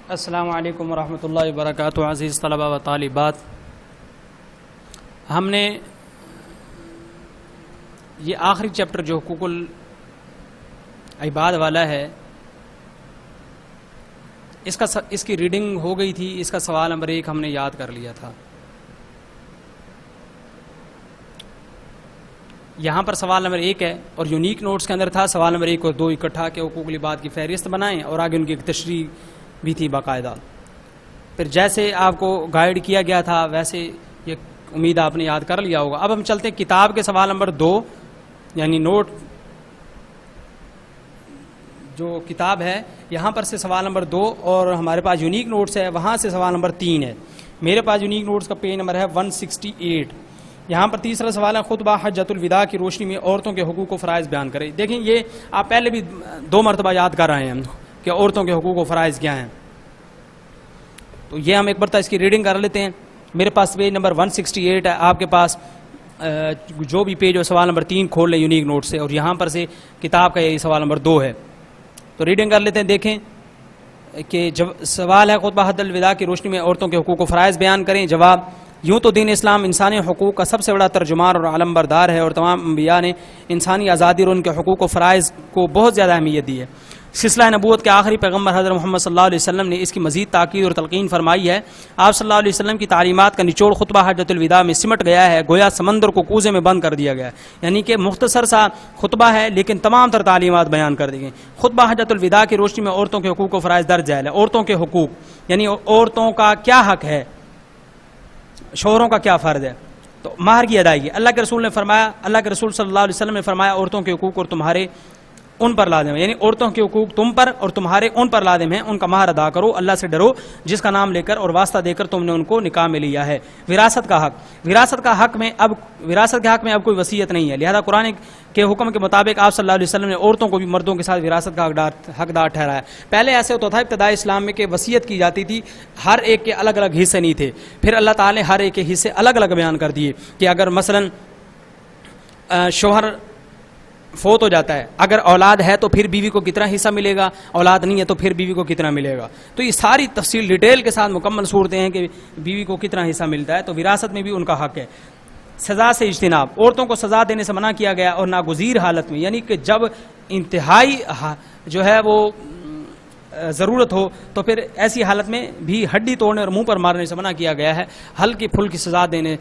السلام علیکم ورحمۃ اللہ وبرکاتہ. عزیز طلباء و طالبات، ہم نے یہ آخری چیپٹر جو حقوق العباد والا ہے اس کی ریڈنگ ہو گئی تھی. اس کا سوال نمبر 1 ہم نے یاد کر لیا تھا. یہاں پر سوال نمبر 1 ہے اور یونیک نوٹس کے اندر تھا سوال نمبر 1 اور 2 اکٹھا کے حقوق العباد کی فہرست بنائیں اور آگے ان کی ایک تشریح بھی تھی باقاعدہ. پھر جیسے آپ کو گائیڈ کیا گیا تھا ویسے یہ امید آپ نے یاد کر لیا ہوگا. اب ہم چلتے ہیں کتاب کے سوال نمبر 2، یعنی نوٹ جو کتاب ہے یہاں پر سے سوال نمبر 2 اور ہمارے پاس یونیک نوٹس ہے وہاں سے سوال نمبر 3 ہے. میرے پاس یونیک نوٹس کا پیج نمبر ہے 168. یہاں پر تیسرا سوال ہے خطبہ حجۃ الوداع کی روشنی میں عورتوں کے حقوق و فرائض بیان کریں. دیکھیں یہ آپ پہلے بھی 2 مرتبہ یاد کر رہے ہیں کہ عورتوں کے حقوق و فرائض کیا ہیں. تو یہ ہم ایک مرتبہ اس کی ریڈنگ کر لیتے ہیں. میرے پاس پیج نمبر 168 ہے. آپ کے پاس جو بھی پیج ہو سوال نمبر 3 کھول لیں یونیک نوٹ سے اور یہاں پر سے کتاب کا یہ سوال نمبر 2 ہے. تو ریڈنگ کر لیتے ہیں. دیکھیں کہ سوال ہے خطبہ حجۃ الوداع کی روشنی میں عورتوں کے حقوق و فرائض بیان کریں. جواب: یوں تو دین اسلام انسانی حقوق کا سب سے بڑا ترجمان اور علم بردار ہے اور تمام انبیاء نے انسانی آزادی اور ان کے حقوق و فرائض کو بہت زیادہ اہمیت دی ہے. سلسلہ نبوت کے آخری پیغمبر حضرت محمد صلی اللہ علیہ وسلم نے اس کی مزید تاکید اور تلقین فرمائی ہے. آپ صلی اللہ علیہ وسلم کی تعلیمات کا نچوڑ خطبہ حجۃ الوداع میں سمٹ گیا ہے، گویا سمندر کو کوزے میں بند کر دیا گیا ہے. یعنی کہ مختصر سا خطبہ ہے لیکن تمام تر تعلیمات بیان کر دی گئی. خطبہ حجۃ الوداع کی روشنی میں عورتوں کے حقوق و فرائض درج ذیل ہے. عورتوں کے حقوق یعنی عورتوں کا کیا حق ہے، شوہروں کا کیا فرض ہے. تو مہر کی ادائیگی. اللہ کے رسول نے فرمایا، اللہ کے رسول صلی اللہ علیہ وسلم نے فرمایا عورتوں کے حقوق اور تمہارے ان پر لازم ہے. یعنی عورتوں کے حقوق تم پر اور تمہارے ان پر لازم ہیں. ان کا مہر ادا کرو. اللہ سے ڈرو جس کا نام لے کر اور واسطہ دے کر تم نے ان کو نکاح میں لیا ہے. وراثت کا حق. وراثت کے حق میں اب کوئی وصیت نہیں ہے. لہذا قرآن کے حکم کے مطابق آپ صلی اللہ علیہ وسلم نے عورتوں کو بھی مردوں کے ساتھ وراثت کا حقدار ٹھہرایا. پہلے ایسے ہوتا تھا ابتدائی اسلام میں کہ وصیت کی جاتی تھی، ہر ایک کے الگ الگ حصے نہیں تھے. پھر اللہ تعالی نے ہر ایک کے حصے الگ الگ بیان کر دیے کہ اگر مثلا شوہر فوت ہو جاتا ہے، اگر اولاد ہے تو پھر بیوی کو کتنا حصہ ملے گا، اولاد نہیں ہے تو پھر بیوی کو کتنا ملے گا. تو یہ ساری تفصیل ڈیٹیل کے ساتھ مکمل صورتیں ہیں کہ بیوی کو کتنا حصہ ملتا ہے. تو وراثت میں بھی ان کا حق ہے. سزا سے اجتناب. عورتوں کو سزا دینے سے منع کیا گیا اور ناگزیر حالت میں، یعنی کہ جب انتہائی جو ہے وہ ضرورت ہو تو پھر ایسی حالت میں بھی ہڈی توڑنے اور منہ پر مارنے سے منع کیا گیا ہے. ہلکی پھلکی سزا دینے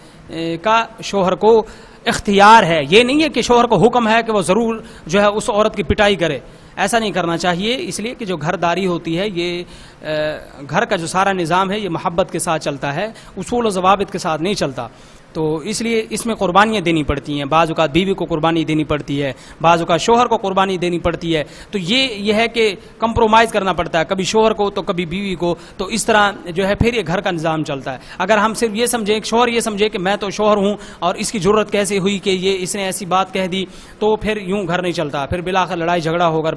کا شوہر کو اختیار ہے. یہ نہیں ہے کہ شوہر کو حکم ہے کہ وہ ضرور جو ہے اس عورت کی پٹائی کرے. ایسا نہیں کرنا چاہیے، اس لیے کہ جو گھر داری ہوتی ہے یہ گھر کا جو سارا نظام ہے یہ محبت کے ساتھ چلتا ہے، اصول و ضوابط کے ساتھ نہیں چلتا. تو اس لیے اس میں قربانیاں دینی پڑتی ہیں. بعض اوقات بیوی کو قربانی دینی پڑتی ہے، بعض اوقات شوہر کو قربانی دینی پڑتی ہے. تو یہ ہے کہ کمپرومائز کرنا پڑتا ہے، کبھی شوہر کو تو کبھی بیوی کو. تو اس طرح جو ہے پھر یہ گھر کا نظام چلتا ہے. اگر ہم صرف یہ سمجھیں، شوہر یہ سمجھے کہ میں تو شوہر ہوں اور اس کی ضرورت کیسے ہوئی کہ اس نے ایسی بات کہہ دی، تو پھر یوں گھر نہیں چلتا. پھر بالآخر لڑائی جھگڑا ہو کر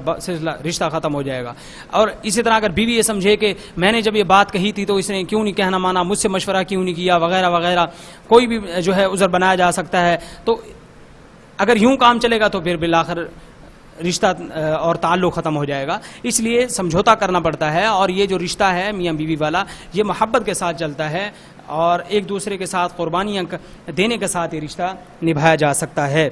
رشتہ ختم ہو جائے گا. اور اسی طرح اگر بیوی یہ سمجھے کہ میں نے جب یہ بات کہی تھی تو اس نے کیوں نہیں کہنا مانا، مجھ سے مشورہ کیوں نہیں کیا، وغیرہ وغیرہ، کوئی بھی جو ہے عذر بنایا جا سکتا ہے. تو اگر یوں کام چلے گا تو پھر بالآخر رشتہ اور تعلق ختم ہو جائے گا. اس لیے سمجھوتا کرنا پڑتا ہے. اور یہ جو رشتہ ہے میاں بیوی والا یہ محبت کے ساتھ چلتا ہے اور ایک دوسرے کے ساتھ قربانیاں دینے کے ساتھ یہ رشتہ نبھایا جا سکتا ہے.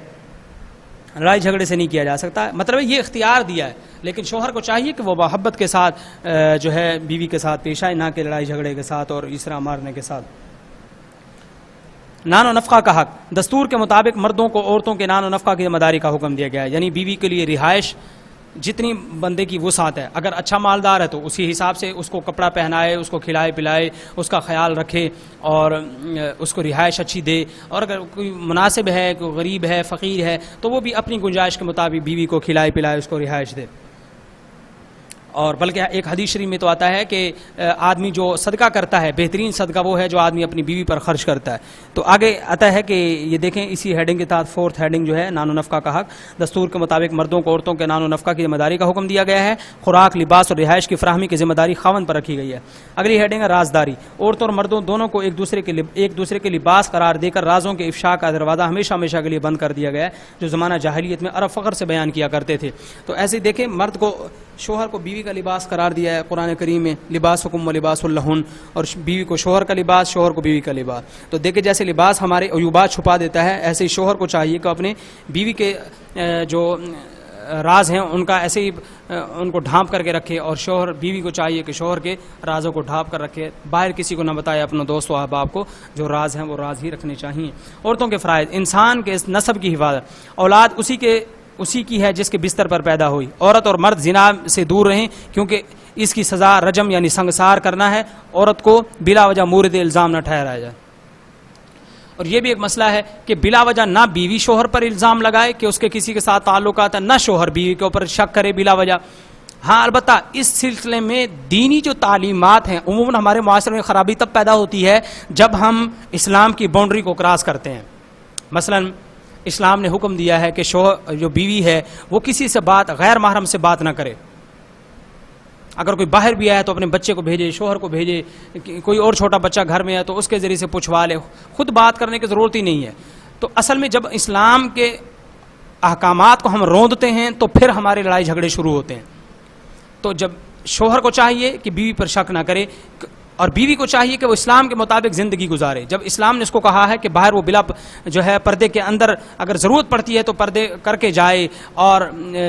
لڑائی جھگڑے سے نہیں کیا جا سکتا. مطلب یہ اختیار دیا ہے، لیکن شوہر کو چاہیے کہ وہ محبت کے ساتھ جو ہے بیوی کے ساتھ پیش آئے، نہ کہ لڑائی جھگڑے کے ساتھ اور اسرا مارنے کے ساتھ. نان و نفقہ کا حق. دستور کے مطابق مردوں کو عورتوں کے نان و نفقہ کی ذمہ داری کا حکم دیا گیا ہے. یعنی بیوی کے لیے رہائش جتنی بندے کی وسعت ہے، اگر اچھا مالدار ہے تو اسی حساب سے اس کو کپڑا پہنائے، اس کو کھلائے پلائے، اس کا خیال رکھے اور اس کو رہائش اچھی دے. اور اگر کوئی مناسب ہے، کوئی غریب ہے، فقیر ہے، تو وہ بھی اپنی گنجائش کے مطابق بیوی کو کھلائے پلائے، اس کو رہائش دے. اور بلکہ ایک حدیث شریف میں تو آتا ہے کہ آدمی جو صدقہ کرتا ہے، بہترین صدقہ وہ ہے جو آدمی اپنی بیوی پر خرچ کرتا ہے. تو آگے آتا ہے کہ یہ دیکھیں اسی ہیڈنگ کے تحت 4th ہیڈنگ جو ہے نان و نفقہ کا حق. دستور کے مطابق مردوں کو عورتوں کے نان و نفقہ کی ذمہ داری کا حکم دیا گیا ہے. خوراک، لباس اور رہائش کی فراہمی کی ذمہ داری خاوند پر رکھی گئی ہے. اگلی ہیڈنگ ہے رازداری. عورتوں اور مردوں دونوں کو ایک دوسرے کے لباس قرار دے کر رازوں کے افشاء کا دروازہ ہمیشہ ہمیشہ کے لیے بند کر دیا گیا ہے، جو زمانہ جاہلیت میں عرب فخر سے بیان کیا کرتے تھے. تو ایسے دیکھیں مرد کو، شوہر کو بیوی کا کا لباس قرار دیا ہے قرآن کریم میں، لباسکم و لباس لہن، اور بیوی کو شوہر کا لباس، شوہر کو بیوی کا لباس. تو دیکھیں جیسے لباس ہمارے عیوبات چھپا دیتا ہے، ایسے ہی شوہر کو چاہیے کہ اپنے بیوی کے جو راز ہیں ان کا ایسے ہی ان کو ڈھانپ کر کے رکھے، اور شوہر بیوی کو چاہیے کہ شوہر کے رازوں کو ڈھانپ کر رکھے، باہر کسی کو نہ بتائے، اپنے دوست و احباب کو جو راز ہیں وہ راز ہی رکھنے چاہیے. عورتوں کے فرائض: انسان کے نسب کی حفاظت، اولاد اسی کی ہے جس کے بستر پر پیدا ہوئی. عورت اور مرد زنا سے دور رہیں کیونکہ اس کی سزا رجم یعنی سنگسار کرنا ہے. عورت کو بلا وجہ مورد الزام نہ ٹھہرایا جائے. اور یہ بھی ایک مسئلہ ہے کہ بلا وجہ نہ بیوی شوہر پر الزام لگائے کہ اس کے کسی کے ساتھ تعلقات ہیں، نہ شوہر بیوی کے اوپر شک کرے بلا وجہ. ہاں البتہ اس سلسلے میں دینی جو تعلیمات ہیں عموماً ہمارے معاشرے میں خرابی تب پیدا ہوتی ہے جب ہم اسلام کی باؤنڈری کو کراس کرتے ہیں. مثلاً اسلام نے حکم دیا ہے کہ شوہر جو بیوی ہے وہ کسی سے غیر محرم سے بات نہ کرے. اگر کوئی باہر بھی آیا تو اپنے بچے کو بھیجے، شوہر کو بھیجے، کوئی اور چھوٹا بچہ گھر میں ہے تو اس کے ذریعے سے پوچھوا لے، خود بات کرنے کی ضرورت ہی نہیں ہے. تو اصل میں جب اسلام کے احکامات کو ہم روندتے ہیں تو پھر ہمارے لڑائی جھگڑے شروع ہوتے ہیں. تو جب شوہر کو چاہیے کہ بیوی پر شک نہ کرے، اور بیوی کو چاہیے کہ وہ اسلام کے مطابق زندگی گزارے. جب اسلام نے اس کو کہا ہے کہ باہر وہ بلا پردے کے اندر اگر ضرورت پڑتی ہے تو پردے کر کے جائے، اور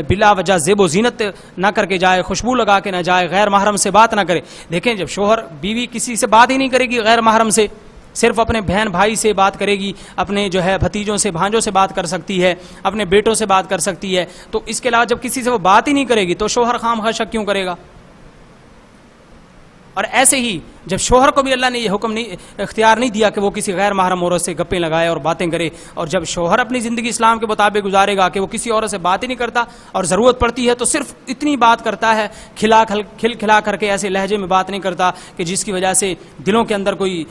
بلا وجہ زیب و زینت نہ کر کے جائے، خوشبو لگا کے نہ جائے، غیر محرم سے بات نہ کرے. دیکھیں جب شوہر بیوی کسی سے بات ہی نہیں کرے گی غیر محرم سے، صرف اپنے بہن بھائی سے بات کرے گی، اپنے بھتیجوں سے بھانجوں سے بات کر سکتی ہے، اپنے بیٹوں سے بات کر سکتی ہے، تو اس کے علاوہ جب کسی سے وہ بات ہی نہیں کرے گی تو شوہر خواہ شک کیوں کرے گا؟ اور ایسے ہی جب شوہر کو بھی اللہ نے یہ حکم اختیار نہیں دیا کہ وہ کسی غیر محرم عورت سے گپیں لگائے اور باتیں کرے، اور جب شوہر اپنی زندگی اسلام کے مطابق گزارے گا کہ وہ کسی عورت سے بات ہی نہیں کرتا، اور ضرورت پڑتی ہے تو صرف اتنی بات کرتا ہے، کھلا کر کے ایسے لہجے میں بات نہیں کرتا کہ جس کی وجہ سے دلوں کے اندر کوئی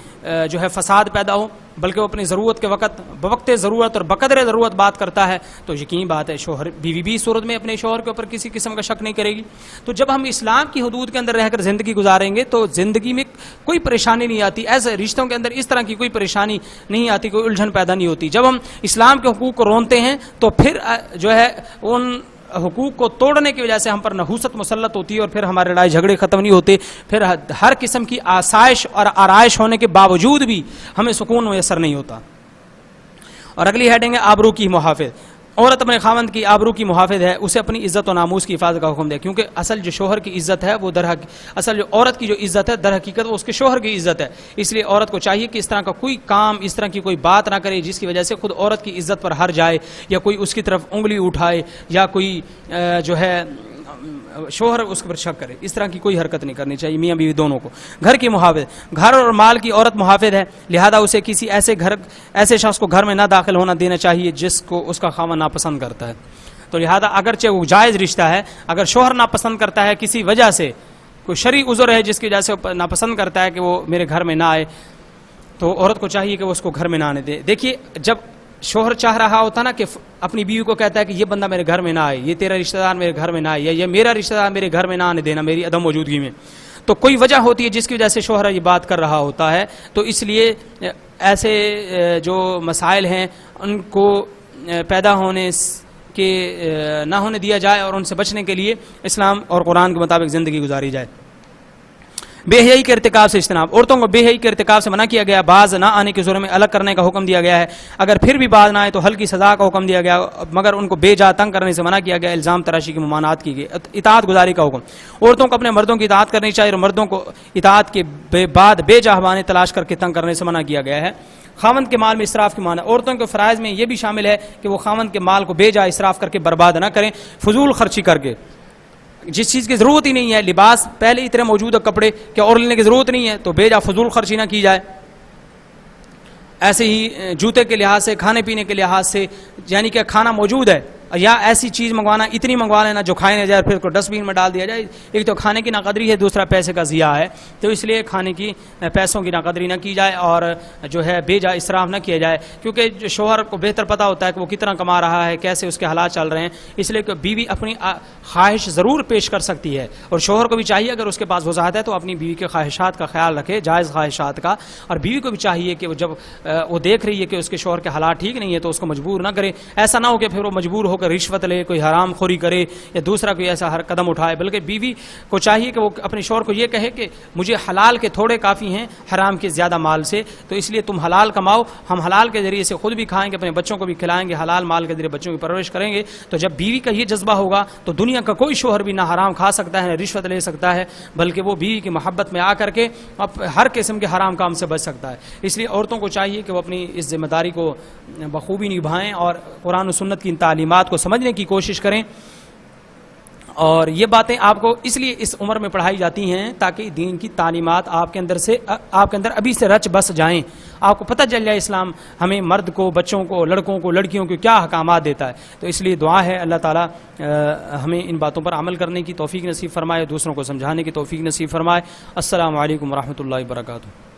فساد پیدا ہو، بلکہ وہ اپنی ضرورت کے بوقت ضرورت اور بقدر ضرورت بات کرتا ہے، تو یقینی بات ہے شوہر بیوی بھی اس صورت میں اپنے شوہر کے اوپر کسی قسم کا شک نہیں کرے گی. تو جب ہم اسلام کی حدود کے اندر رہ کر زندگی گزاریں گے تو زندگی میں کوئی پریشانی نہیں آتی، ایسے رشتوں کے اندر اس طرح کی کوئی پریشانی نہیں آتی، کوئی الجھن پیدا نہیں ہوتی. جب ہم اسلام کے حقوق کو رونتے ہیں تو پھر ان حقوق کو توڑنے کی وجہ سے ہم پر نحوست مسلط ہوتی ہے، اور پھر ہمارے لڑائی جھگڑے ختم نہیں ہوتے، پھر ہر قسم کی آسائش اور آرائش ہونے کے باوجود بھی ہمیں سکون میسر نہیں ہوتا. اور اگلی ہیڈنگ ہے آبرو کی محافظ. عورت اپنے خاوند کی آبرو کی محافظ ہے، اسے اپنی عزت و ناموس کی حفاظت کا حکم دے، کیونکہ اصل جو شوہر کی عزت ہے وہ اصل جو عورت کی جو عزت ہے در حقیقت وہ اس کے شوہر کی عزت ہے. اس لیے عورت کو چاہیے کہ اس طرح کا کوئی کام، اس طرح کی کوئی بات نہ کرے جس کی وجہ سے خود عورت کی عزت پر ہر جائے، یا کوئی اس کی طرف انگلی اٹھائے، یا کوئی شوہر اس پر شک کرے. اس طرح کی کوئی حرکت نہیں کرنی چاہیے میاں بیوی دونوں کو. گھر کی محافظ، گھر اور مال کی عورت محافظ ہے، لہذا اسے کسی ایسے شخص کو گھر میں نہ داخل ہونا دینا چاہیے جس کو اس کا خاوند ناپسند کرتا ہے. تو لہذا اگرچہ وہ جائز رشتہ ہے، اگر شوہر ناپسند کرتا ہے کسی وجہ سے، کوئی شرعی عذر ہے جس کی وجہ سے ناپسند کرتا ہے کہ وہ میرے گھر میں نہ آئے، تو عورت کو چاہیے کہ وہ اس کو گھر میں نہ آنے دے. دیکھیے جب شوہر چاہ رہا ہوتا نا کہ اپنی بیوی کو کہتا ہے کہ یہ بندہ میرے گھر میں نہ آئے، یہ تیرا رشتہ دار میرے گھر میں نہ آئے، یا یہ میرا رشتہ دار میرے گھر میں نہ آنے دینا میری عدم موجودگی میں، تو کوئی وجہ ہوتی ہے جس کی وجہ سے شوہر یہ بات کر رہا ہوتا ہے. تو اس لیے ایسے جو مسائل ہیں ان کو پیدا ہونے کے نہ ہونے دیا جائے، اور ان سے بچنے کے لیے اسلام اور قرآن کے مطابق زندگی گزاری جائے. بے حیائی کے ارتکاب سے اجتناب، عورتوں کو بے حیائی کے ارتکاب سے منع کیا گیا، باز نہ آنے کی صورت میں الگ کرنے کا حکم دیا گیا ہے. اگر پھر بھی باز نہ آئے تو ہلکی سزا کا حکم دیا گیا، مگر ان کو بے جا تنگ کرنے سے منع کیا گیا، الزام تراشی کی ممانعت کی گئی. اطاعت گزاری کا حکم، عورتوں کو اپنے مردوں کی اطاعت کرنی چاہیے، اور مردوں کو اطاعت کے بعد بے جا بہانے تلاش کر کے تنگ کرنے سے منع کیا گیا ہے. خاوند کے مال میں اسراف کی معنی، عورتوں کے فرائض میں یہ بھی شامل ہے کہ وہ خاوند کے مال کو بے جا اسراف کر کے برباد نہ کریں، فضول خرچی کر کے. جس چیز کی ضرورت ہی نہیں ہے، لباس پہلے اتنے موجود ہے، کپڑے کہ اور لینے کی ضرورت نہیں ہے، تو بے جا فضول خرچی نہ کی جائے. ایسے ہی جوتے کے لحاظ سے، کھانے پینے کے لحاظ سے، یعنی کہ کھانا موجود ہے یا ایسی چیز منگوانا، اتنی منگوا لینا جو کھائے نہ جائے، پھر اس کو ڈسٹ بین میں ڈال دیا جائے. ایک تو کھانے کی ناقدری ہے، دوسرا پیسے کا ضیاع ہے، تو اس لیے کھانے کی پیسوں کی ناقدری نہ کی جائے، اور بے جا اسراف نہ کیا جائے، کیونکہ شوہر کو بہتر پتہ ہوتا ہے کہ وہ کتنا کما رہا ہے، کیسے اس کے حالات چل رہے ہیں. اس لیے کہ بیوی اپنی خواہش ضرور پیش کر سکتی ہے، اور شوہر کو بھی چاہیے اگر اس کے پاس وضاحت ہے تو اپنی بیوی کے خواہشات کا خیال رکھے، جائز خواہشات کا. اور بیوی کو بھی چاہیے کہ جب وہ دیکھ رہی ہے کہ اس کے شوہر کے حالات ٹھیک نہیں ہے تو اس کو مجبور نہ کرے. ایسا نہ ہو کہ پھر وہ مجبور ہو ہو کر رشوت لے, کوئی حرام خوری کرے یا دوسرا کوئی ایسا ہر قدم اٹھائے, بلکہ بیوی کو چاہیے کہ وہ اپنے شوہر کو یہ کہے کہ مجھے حلال کے تھوڑے کافی ہیں حرام کے زیادہ مال سے, تو اس لیے تم حلال کماؤ, ہم حلال کے ذریعے سے خود بھی کھائیں گے, اپنے بچوں کو بھی کھلائیں گے, حلال مال کے ذریعے بچوں کی پرورش کریں گے. تو جب بیوی کا یہ جذبہ ہوگا تو دنیا کا کوئی شوہر بھی نہ حرام کھا سکتا ہے نہ رشوت لے سکتا ہے, بلکہ وہ بیوی کی محبت میں آ کر کے ہر قسم کے حرام کام سے بچ سکتا ہے. اس لیے عورتوں کو چاہیے کہ وہ اپنی اس ذمہ داری کو بخوبی نبھائیں اور قرآن و سنت کی ان تعلیمات کو سمجھنے کی کوشش کریں. اور یہ باتیں آپ کو اس لیے اس عمر میں پڑھائی جاتی ہیں تاکہ دین کی تعلیمات آپ کے اندر ابھی سے رچ بس جائیں, آپ کو پتہ چل جائے اسلام ہمیں مرد کو, بچوں کو, لڑکوں کو, لڑکیوں کو کیا احکامات دیتا ہے. تو اس لیے دعا ہے اللہ تعالیٰ ہمیں ان باتوں پر عمل کرنے کی توفیق نصیب فرمائے, دوسروں کو سمجھانے کی توفیق نصیب فرمائے. السلام علیکم ورحمۃ اللہ وبرکاتہ.